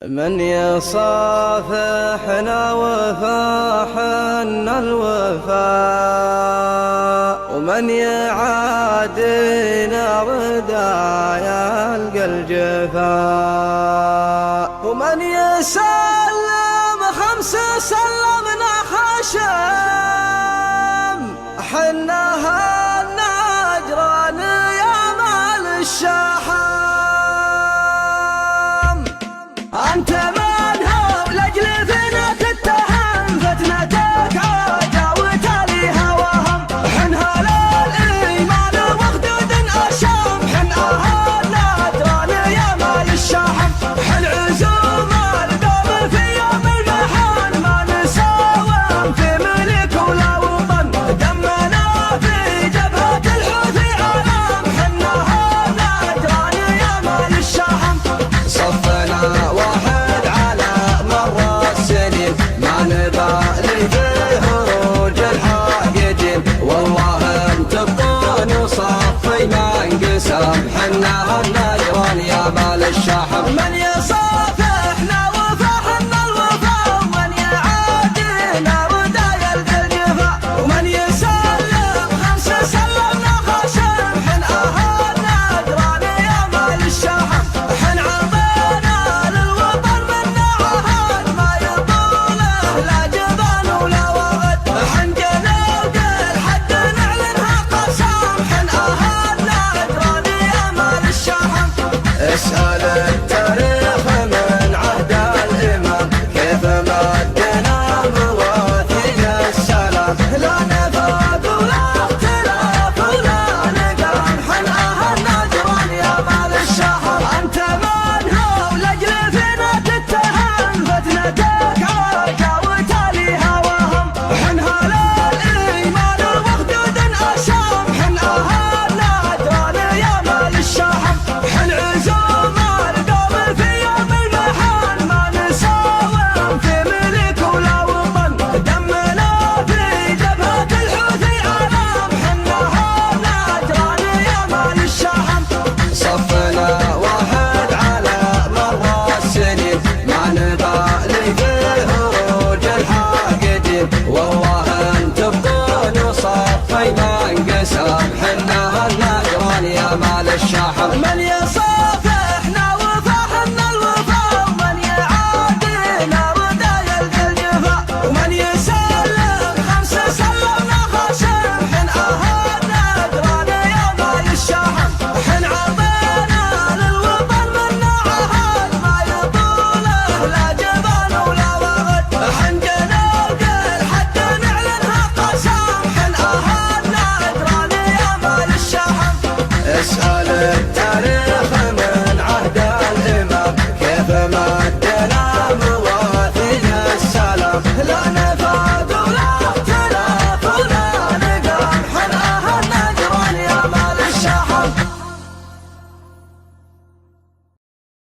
من يصافحنا وفاحنا الوفاء، ومن يعادينا ردا يلقى الجفاء، ومن يسلم خمس سلمنا خشم، حنا هالنجران يا مال الشحم. أنت من هو لأجل فينا تتهم، فتنتك عاجة وتاليها وهم، حن هالإيمان مخدود أشم، حن أهلنا أدران يا مال الشحم، حن عزوم القوم في يوم المحن، ما نساوم في ملك ولا وطن، دمنا في جبهة الحوثي علم، حن أهلنا أدران يا مال الشحم. صفنا واحد على مر السنين، ما نبالي في هروج الحاقدين، والله ان تبقون صفي ما انقسم، حنا النجران يا مال الشحم. من يصف